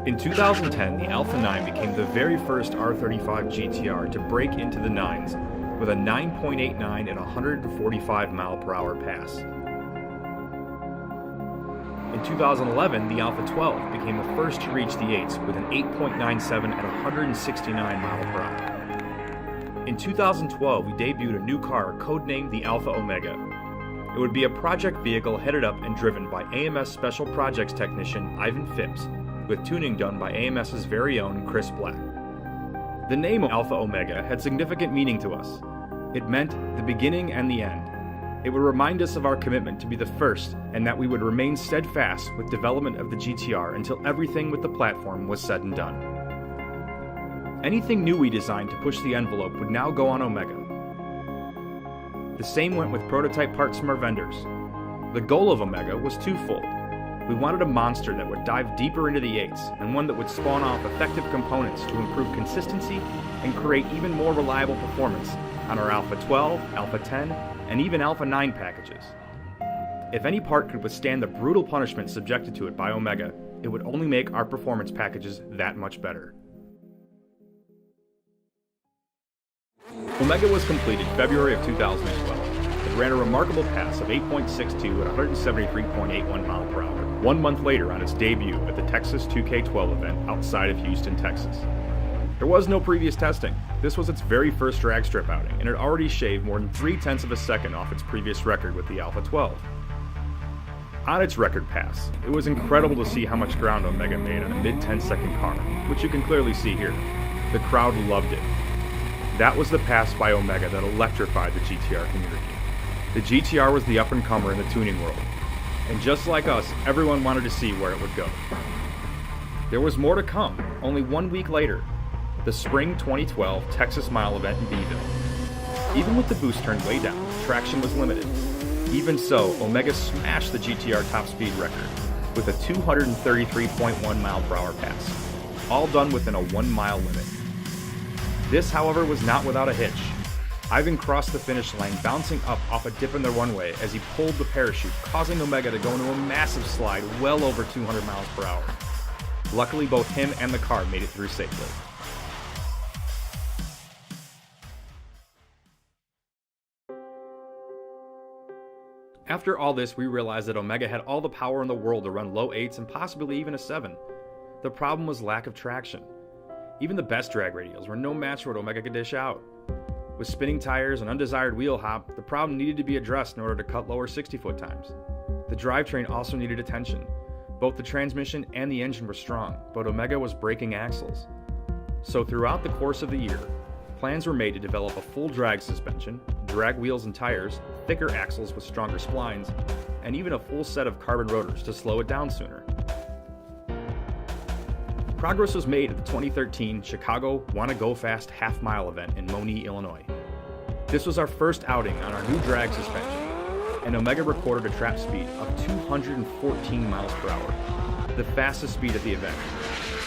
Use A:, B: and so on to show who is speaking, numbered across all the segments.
A: In 2010, the Alpha 9 became the very first R35 GTR to break into the nines with a 9.89 at 145 mile/hour pass. In 2011, the Alpha 12 became the first to reach the 8s with an 8.97 at 169 mile/hour. In 2012, we debuted a new car codenamed the Alpha Omega. It would be a project vehicle headed up and driven by AMS Special Projects technician Ivan Phipps, with tuning done by AMS's very own Chris Black. The name Alpha Omega had significant meaning to us. It meant the beginning and the end. It would remind us of our commitment to be the first, and that we would remain steadfast with development of the GTR until everything with the platform was said and done. Anything new we designed to push the envelope would now go on Omega. The same went with prototype parts from our vendors. The goal of Omega was twofold. We wanted a monster that would dive deeper into the 8s, and one that would spawn off effective components to improve consistency and create even more reliable performance on our Alpha 12, Alpha 10, and even Alpha 9 packages. If any part could withstand the brutal punishment subjected to it by Omega, it would only make our performance packages that much better. Omega was completed February of 2012. It ran a remarkable pass of 8.62 at 173.81 mile/hour, 1 month later on its debut at the Texas 2K12 event outside of Houston, Texas. There was no previous testing. This was its very first drag strip outing, and it already shaved more than 0.3 of a second off its previous record with the Alpha 12. On its record pass, it was incredible to see how much ground Omega made on a mid-10-second car, which you can clearly see here. The crowd loved it. That was the pass by Omega that electrified the GTR community. The GTR was the up-and-comer in the tuning world, and just like us, everyone wanted to see where it would go. There was more to come, only 1 week later, the Spring 2012 Texas Mile event in Beeville. Even with the boost turned way down, traction was limited. Even so, Omega smashed the GTR top speed record with a 233.1 mile/hour pass, all done within a 1 mile limit. This, however, was not without a hitch. Ivan crossed the finish line bouncing up off a dip in the runway as he pulled the parachute, causing Omega to go into a massive slide well over 200 miles/hour. Luckily, both him and the car made it through safely. After all this, we realized that Omega had all the power in the world to run low 8s and possibly even a 7. The problem was lack of traction. Even the best drag radials were no match for what Omega could dish out. With spinning tires and undesired wheel hop, the problem needed to be addressed in order to cut lower 60-foot times. The drivetrain also needed attention. Both the transmission and the engine were strong, but Omega was breaking axles. So throughout the course of the year, plans were made to develop a full drag suspension, drag wheels and tires, thicker axles with stronger splines, and even a full set of carbon rotors to slow it down sooner. Progress was made at the 2013 Chicago Wanna Go Fast half-mile event in Moni, Illinois. This was our first outing on our new drag suspension, and Omega recorded a trap speed of 214 miles/hour, the fastest speed at the event.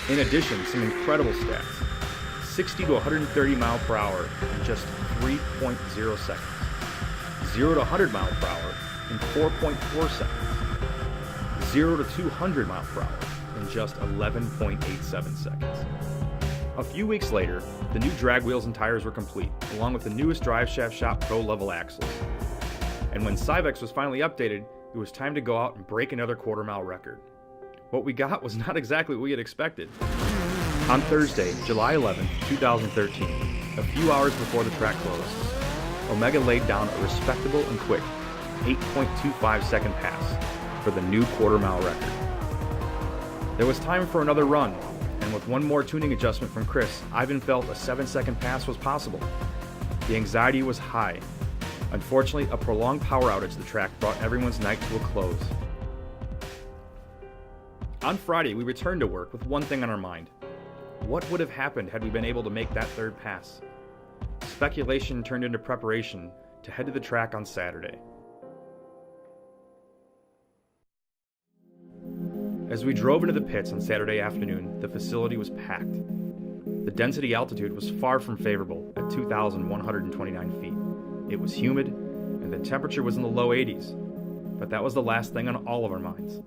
A: In addition, some incredible stats: 60 to 130 mile/hour in just 3.0 seconds, 0 to 100 mile/hour in 4.4 seconds, 0 to 200 mile/hour in just 11.87 seconds. A few weeks later, the new drag wheels and tires were complete, along with the newest Drive Shaft Shop Pro level axles. And when Cyvex was finally updated, it was time to go out and break another quarter-mile record. What we got was not exactly what we had expected. On Thursday, July 11, 2013, a few hours before the track closed, Omega laid down a respectable and quick 8.25 second pass for the new quarter-mile record. There was time for another run, and with one more tuning adjustment from Chris, Ivan felt a 7-second pass was possible. The anxiety was high. Unfortunately, a prolonged power outage at the track brought everyone's night to a close. On Friday, we returned to work with one thing on our mind. What would have happened had we been able to make that third pass? Speculation turned into preparation to head to the track on Saturday. As we drove into the pits on Saturday afternoon, the facility was packed. The density altitude was far from favorable at 2,129 feet. It was humid, and the temperature was in the low 80s, but that was the last thing on all of our minds.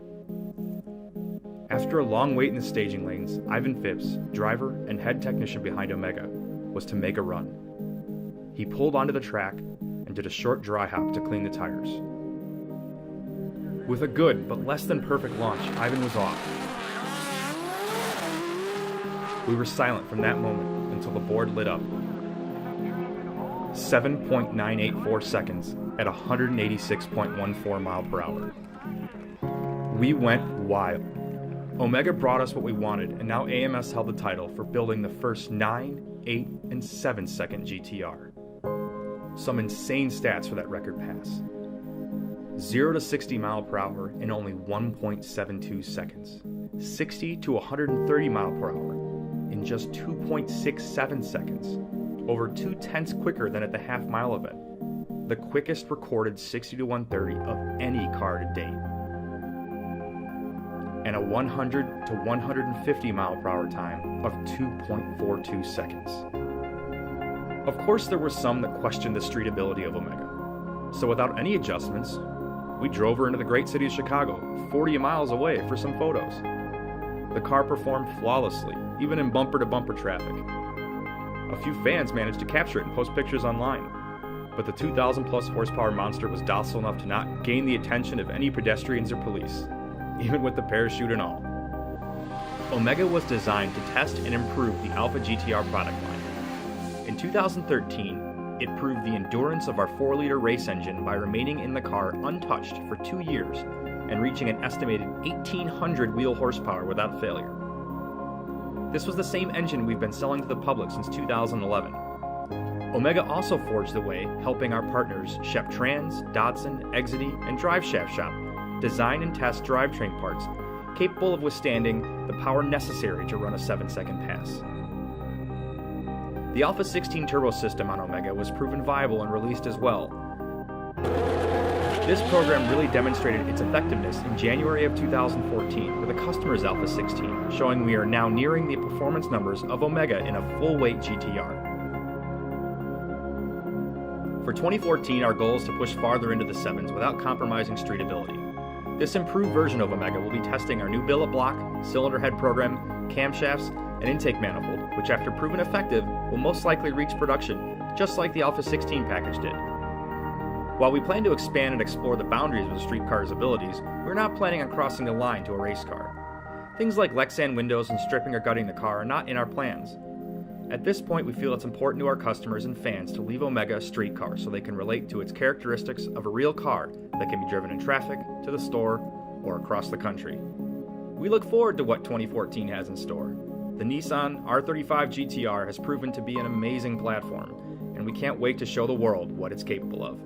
A: After a long wait in the staging lanes, Ivan Phipps, driver and head technician behind Omega, was to make a run. He pulled onto the track and did a short dry hop to clean the tires. With a good but less than perfect launch, Ivan was off. We were silent from that moment until the board lit up. 7.984 seconds at 186.14 mile per hour. We went wild. Omega brought us what we wanted, and now AMS held the title for building the first 9, 8, and 7 second GTR. Some insane stats for that record pass. 0 to 60 mile per hour in only 1.72 seconds. 60 to 130 mile per hour in just 2.67 seconds. Over 2/10 quicker than at the half-mile event. The quickest recorded 60 to 130 of any car to date. And a 100 to 150 mile per hour time of 2.42 seconds. Of course, there were some that questioned the streetability of Omega. So without any adjustments, we drove her into the great city of Chicago, 40 miles away, for some photos. The car performed flawlessly, even in bumper-to-bumper traffic. A few fans managed to capture it and post pictures online, but the 2,000-plus horsepower monster was docile enough to not gain the attention of any pedestrians or police, even with the parachute and all. Omega was designed to test and improve the Alpha GTR product line. In 2013, it proved the endurance of our 4-liter race engine by remaining in the car untouched for 2 years and reaching an estimated 1,800 wheel horsepower without failure. This was the same engine we've been selling to the public since 2011. Omega also forged the way, helping our partners Shep Trans, Dodson, Exidy, and Drive Shaft Shop design and test drivetrain parts capable of withstanding the power necessary to run a 7-second pass. The Alpha 16 turbo system on Omega was proven viable and released as well. This program really demonstrated its effectiveness in January of 2014 with a customer's Alpha 16, showing we are now nearing the performance numbers of Omega in a full-weight GTR. For 2014, our goal is to push farther into the 7s without compromising streetability. This improved version of Omega will be testing our new billet block, cylinder head program, camshafts, and intake manifold, which after proven effective, will most likely reach production, just like the Alpha 16 package did. While we plan to expand and explore the boundaries of the street car's abilities, we're not planning on crossing the line to a race car. Things like Lexan windows and stripping or gutting the car are not in our plans. At this point, we feel it's important to our customers and fans to leave Omega a street car so they can relate to its characteristics of a real car that can be driven in traffic, to the store, or across the country. We look forward to what 2014 has in store. The Nissan R35 GTR has proven to be an amazing platform, and we can't wait to show the world what it's capable of.